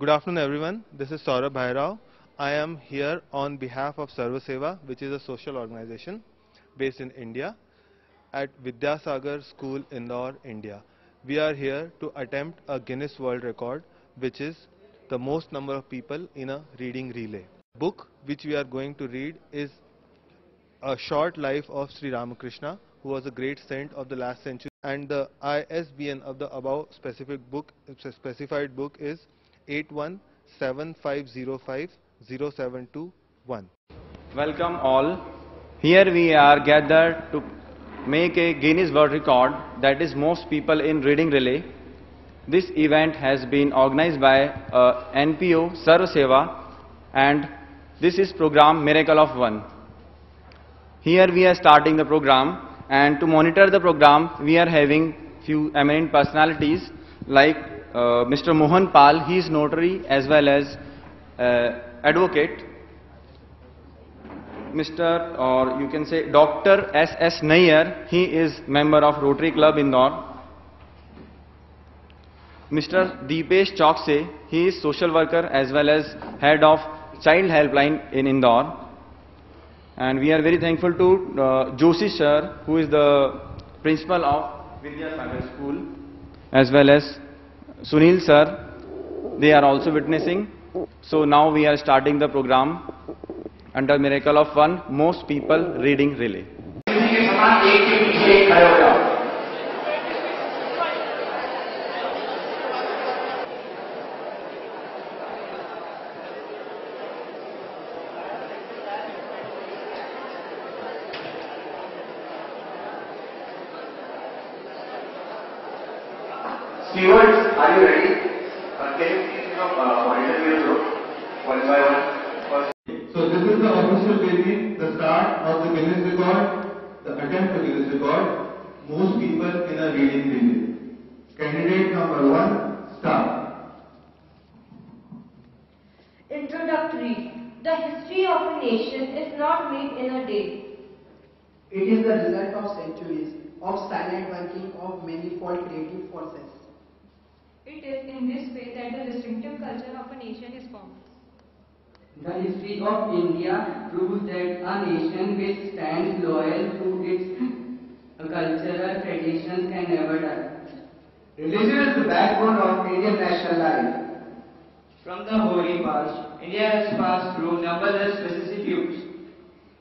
Good afternoon everyone, this is Saurabh Bhairao. I am here on behalf of SRV SEWA, which is a social organization based in India at Vidya Sagar School, Indore, India. We are here to attempt a Guinness World Record, which is the most number of people in a reading relay. The book which we are going to read is a short life of Shri Ramkrishna, who was a great saint of the last century, and the ISBN of the above specified book is 8175050721. Welcome all. Here we are gathered to make a Guinness World Record, that is most people in reading relay. This event has been organized by NPO SRV SEWA, and this is program Miracle of One. Here we are starting the program, and to monitor the program we are having few eminent personalities like Mr. Mohan Pal, he is notary as well as advocate. Mr. or you can say Dr. S.S. Nair, he is member of Rotary Club Indore. Mr. Deepesh Chokse, he is social worker as well as head of Child Helpline in Indore. And we are very thankful to Joshi sir, who is the principal of Vidya Sagar School, as well as Sunil sir. They are also witnessing. So now we are starting the program under Miracle of One, most people reading relay. Stewards, are you ready? Can you please monitor your group one by one? So this is the official baby, the start of the Guinness record, the attempt to Guinness record, most people in a reading relay. Candidate number 1, start. Introductory. The history of a nation is not made in a day. It is the result of centuries of silent working of manifold creative forces. It is in this way that the distinctive culture of a nation is formed. The history of India proves that a nation which stands loyal to its cultural traditions can never die. Religion is the backbone of Indian national life. From the holy past, India has passed through numberless vicissitudes.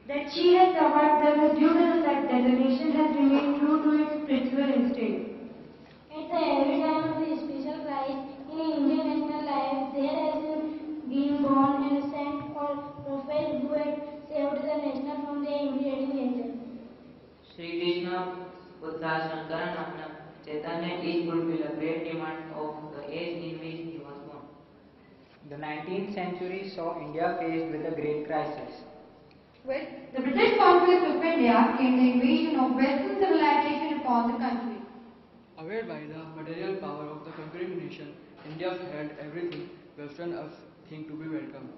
That she has survived them is due to the fact that the nation has remained true to its spiritual instinct. At the every time of the special Christ in Indian national life, there has been born a saint or prophet who had saved the nation from their immediate danger. Shri Krishna, Buddha, Shankara, Namna, Chaitanya each fulfilled a great demand of the age in which he was born. The 19th century saw India faced with a great crisis. With the British conquest of India came the invasion of Western civilization upon the country. Awed by the material power of the conquering nation, India had everything Western us think to be welcome.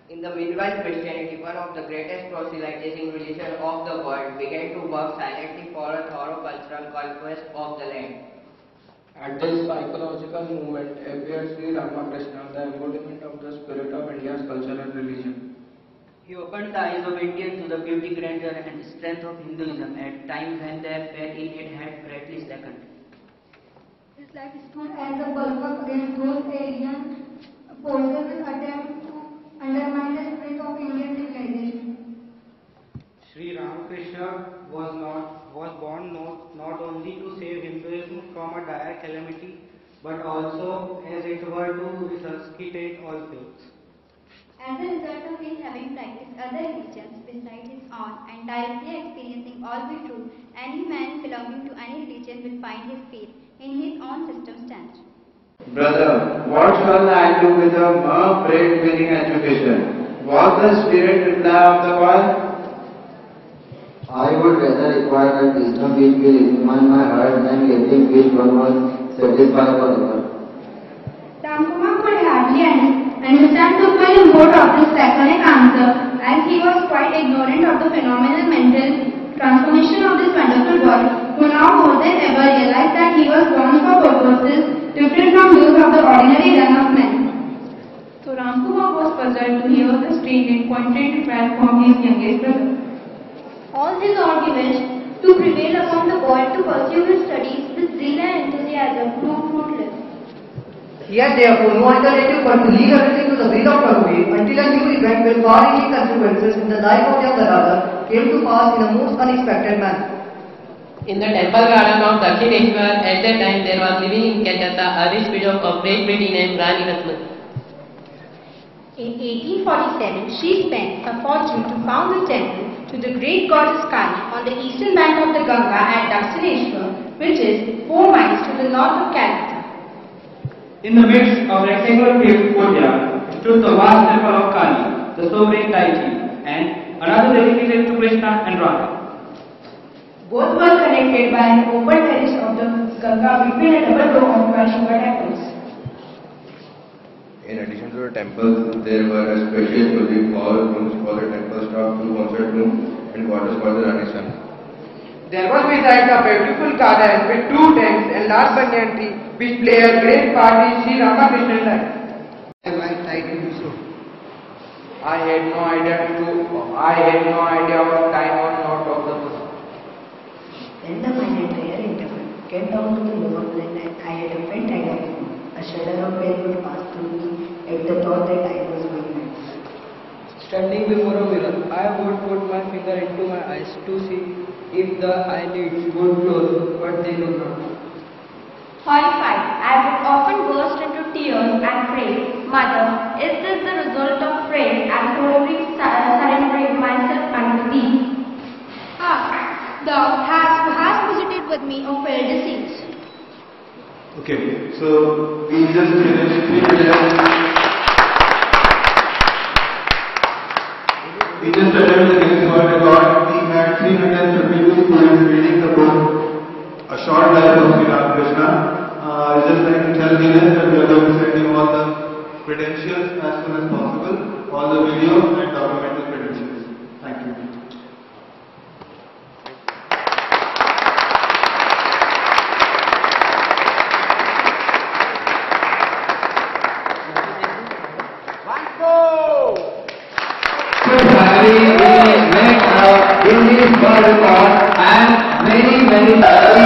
In the meanwhile, Christianity, one of the greatest proselytizing religions of the world, began to work silently for a thorough cultural conquest of the land. At this psychological movement appeared Shri Ramkrishna, the embodiment of the spirit of India's culture and religion. He opened the eyes of Indians to the beauty, grandeur and strength of Hinduism at times when their faith in it had greatly slackened. His life stood as a bulwark against those alien forces which attempt to undermine the spirit of Indian civilization. Shri Ramkrishna was born not only to save Hinduism from a dire calamity, but also, as it were, to resuscitate all faiths. As a result of his having practiced other religions besides his own and directly experiencing all be true, any man belonging to any religion will find his faith in his own system stand. Brother, what shall I do with a mere bread-winning education? Was the spirit reply of the boy? I would rather acquire a wisdom which will illumine my heart than getting which one was satisfied forever. Ramkumar could hardly understand the full import of this laconic answer, as he was quite ignorant of the phenomenal mental transformation of this wonderful boy, who now more than ever realized that he was born for purposes different from those of the ordinary run of men. puzzled to hear the statement pointed back from his youngest brother. All his arguments to prevail upon the boy to pursue his studies with zeal and enthusiasm proved fruitless. He had therefore no alternative but to leave everything to the will of Prabhupada until a new event with far-reaching consequences in the life of their brother came to pass in a most unexpected manner. In the temple garden of Dakshineshwar, at that time there was living in Calcutta a rich widow of great beauty named Rani Ratna. In 1847, she spent a fortune to found a temple to the great goddess Kali on the eastern bank of the Ganga at Dakshineshwar, which is 4 miles to the north of Calcutta. In the midst of rectangular paved courtyard stood the vast temple of Kali, the sovereign deity, and another dedicated to Krishna and Radha. Both were connected by an open terrace of the Ganga between a double row of Shiva temples. In addition to the temples, there were a spacious building hall, rooms for the temple staff, 2 concert rooms, and quarters for the Rani's son. There was besides a beautiful garden with 2 tanks and large banyan tree which play a great part in Shri Ramkrishna's life. I tried to do so. I had no idea of time or not of the person. Then my entire interval came down to the lower plane and I had a faint idea of home. A shudder of pain would pass through me at the thought that I was going mad. Standing before a mirror, I would put my finger into my eyes to see if the eyelids would close, but they would not. Horrified, I would often burst into tears and pray, Mother, is this the result of prayer and totally surrendering myself unto thee? Ah, thou hast visited with me, O fair deceased. Okay, so we just finished 3 minutes. We just attempted the Guinness World Record. We had 352 students reading the book, A Short Life of Sri Ramkrishna. I just like to tell Guinness that we are going to send you all the credentials as soon as possible, all the videos and documental credentials. Thank you. Guinness World Record and very happy